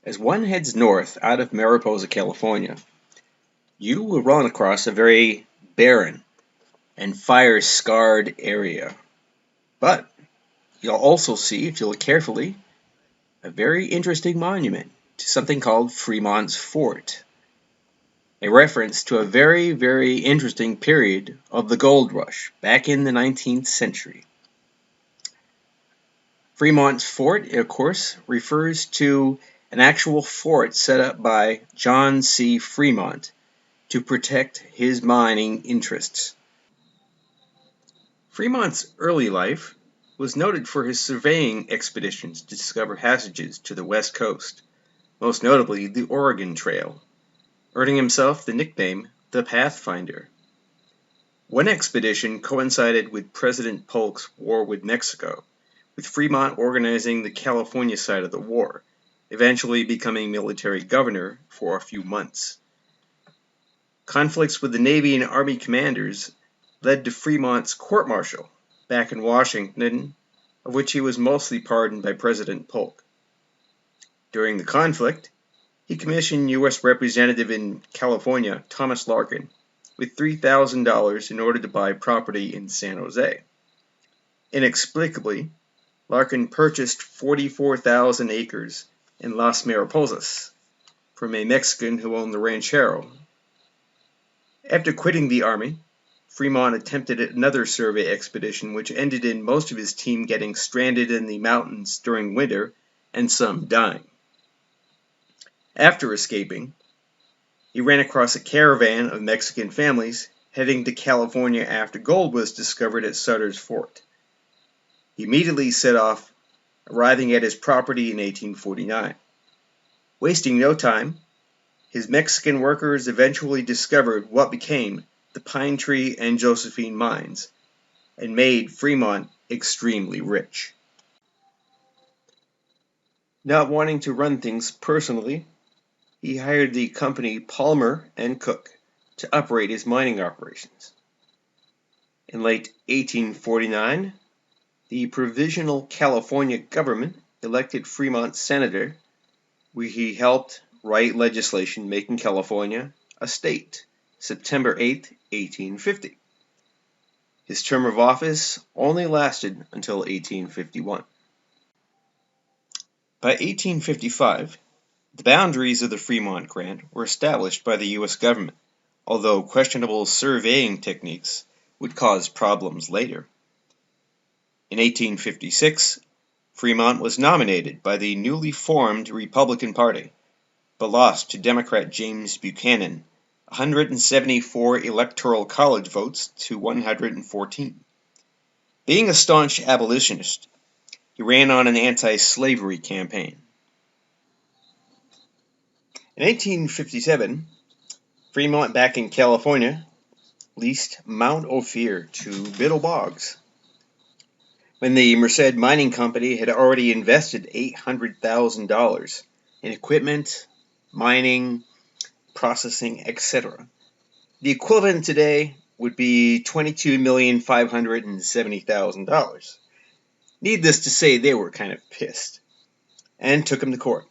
As one heads north out of Mariposa, California, you will run across a very barren and fire-scarred area. But you'll also see, if you look carefully, a very interesting monument to something called Fremont's Fort, a reference to a very, very interesting period of the gold rush back in the 19th century. Fremont's Fort, of course, refers to an actual fort set up by John C. Fremont to protect his mining interests. Fremont's early life was noted for his surveying expeditions to discover passages to the west coast, most notably the Oregon Trail, earning himself the nickname the Pathfinder. One expedition coincided with President Polk's war with Mexico, with Fremont organizing the California side of the war, eventually becoming military governor for a few months. Conflicts with the Navy and Army commanders led to Fremont's court-martial back in Washington, of which he was mostly pardoned by President Polk. During the conflict, he commissioned U.S. Representative in California Thomas Larkin with $3,000 in order to buy property in San Jose. Inexplicably, Larkin purchased 44,000 acres in Las Mariposas from a Mexican who owned the ranchero. After quitting the army, Fremont attempted another survey expedition which ended in most of his team getting stranded in the mountains during winter and some dying. After escaping, he ran across a caravan of Mexican families heading to California after gold was discovered at Sutter's Fort. He immediately set off, arriving at his property in 1849. Wasting no time, his Mexican workers eventually discovered what became the Pine Tree and Josephine mines, and made Fremont extremely rich. Not wanting to run things personally, he hired the company Palmer and Cook to operate his mining operations. In late 1849, the Provisional California government elected Fremont senator, where he helped write legislation making California a state, September 8, 1850. His term of office only lasted until 1851. By 1855, the boundaries of the Fremont Grant were established by the U.S. government, although questionable surveying techniques would cause problems later. In 1856, Fremont was nominated by the newly formed Republican Party, but lost to Democrat James Buchanan, 174 electoral college votes to 114. Being a staunch abolitionist, he ran on an anti-slavery campaign. In 1857, Fremont, back in California, leased Mount Ophir to Biddle Boggs. When the Merced Mining Company had already invested $800,000 in equipment, mining, processing, etc. The equivalent today would be $22,570,000. Needless to say, they were kind of pissed and took him to court.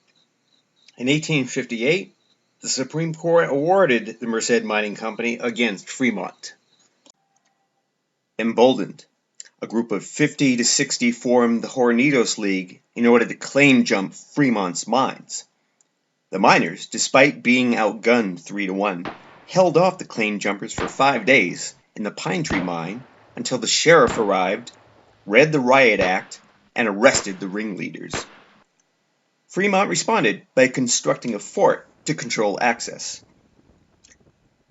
In 1858, the Supreme Court awarded the Merced Mining Company against Fremont. Emboldened, a group of 50 to 60 formed the Hornitos League in order to claim jump Fremont's mines. The miners, despite being outgunned 3-1, held off the claim jumpers for 5 days in the Pine Tree mine until the sheriff arrived, read the riot act, and arrested the ringleaders. Fremont responded by constructing a fort to control access.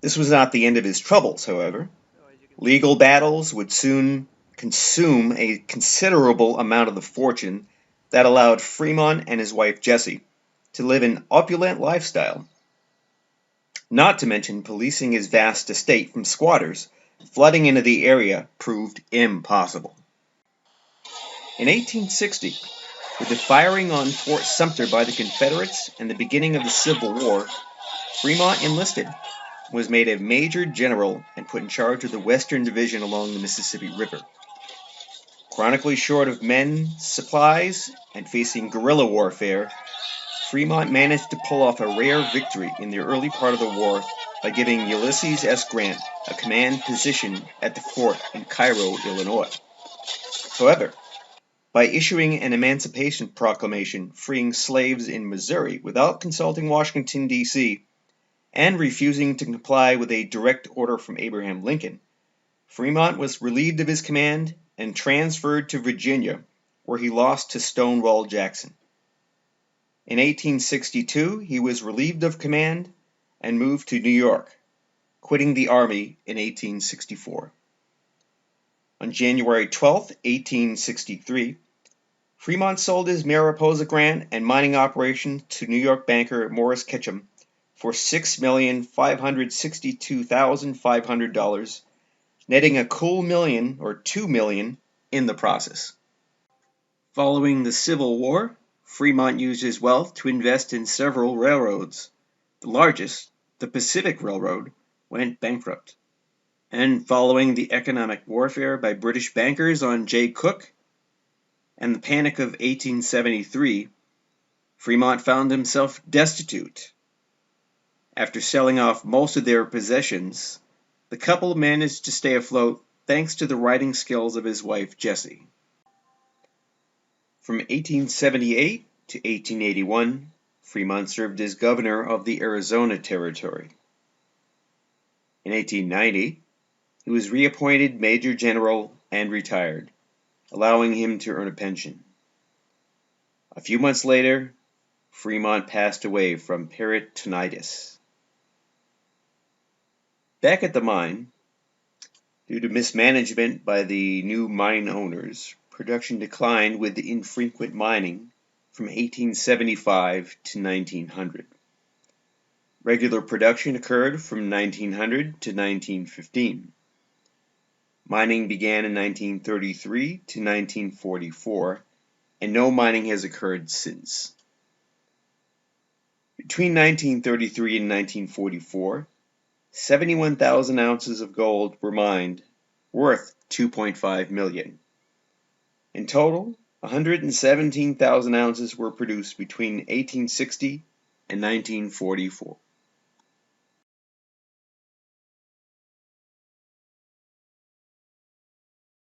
This was not the end of his troubles, however. Legal battles would soon consume a considerable amount of the fortune that allowed Fremont and his wife Jessie to live an opulent lifestyle. Not to mention policing his vast estate from squatters, flooding into the area proved impossible. In 1860, with the firing on Fort Sumter by the Confederates and the beginning of the Civil War, Fremont enlisted, was made a major general, and put in charge of the Western Division along the Mississippi River. Chronically short of men, supplies, and facing guerrilla warfare, Fremont managed to pull off a rare victory in the early part of the war by giving Ulysses S. Grant a command position at the fort in Cairo, Illinois. However, by issuing an emancipation proclamation freeing slaves in Missouri without consulting Washington, D.C., and refusing to comply with a direct order from Abraham Lincoln, Fremont was relieved of his command and transferred to Virginia, where he lost to Stonewall Jackson. In 1862, he was relieved of command and moved to New York, quitting the Army in 1864. On January 12, 1863, Fremont sold his Mariposa grant and mining operation to New York banker Morris Ketchum for $6,562,500, netting a cool million or $2 million in the process. Following the Civil War, Fremont used his wealth to invest in several railroads. The largest, the Pacific Railroad, went bankrupt. And following the economic warfare by British bankers on Jay Cooke and the Panic of 1873, Fremont found himself destitute. After selling off most of their possessions, the couple managed to stay afloat thanks to the writing skills of his wife, Jessie. From 1878 to 1881, Fremont served as governor of the Arizona Territory. In 1890, he was reappointed Major General and retired, allowing him to earn a pension. A few months later, Fremont passed away from peritonitis. Back at the mine, due to mismanagement by the new mine owners, production declined with infrequent mining from 1875 to 1900. Regular production occurred from 1900 to 1915. Mining began in 1933 to 1944, and no mining has occurred since. Between 1933 and 1944, 71,000 ounces of gold were mined, worth $2.5 million. In total, 117,000 ounces were produced between 1860 and 1944.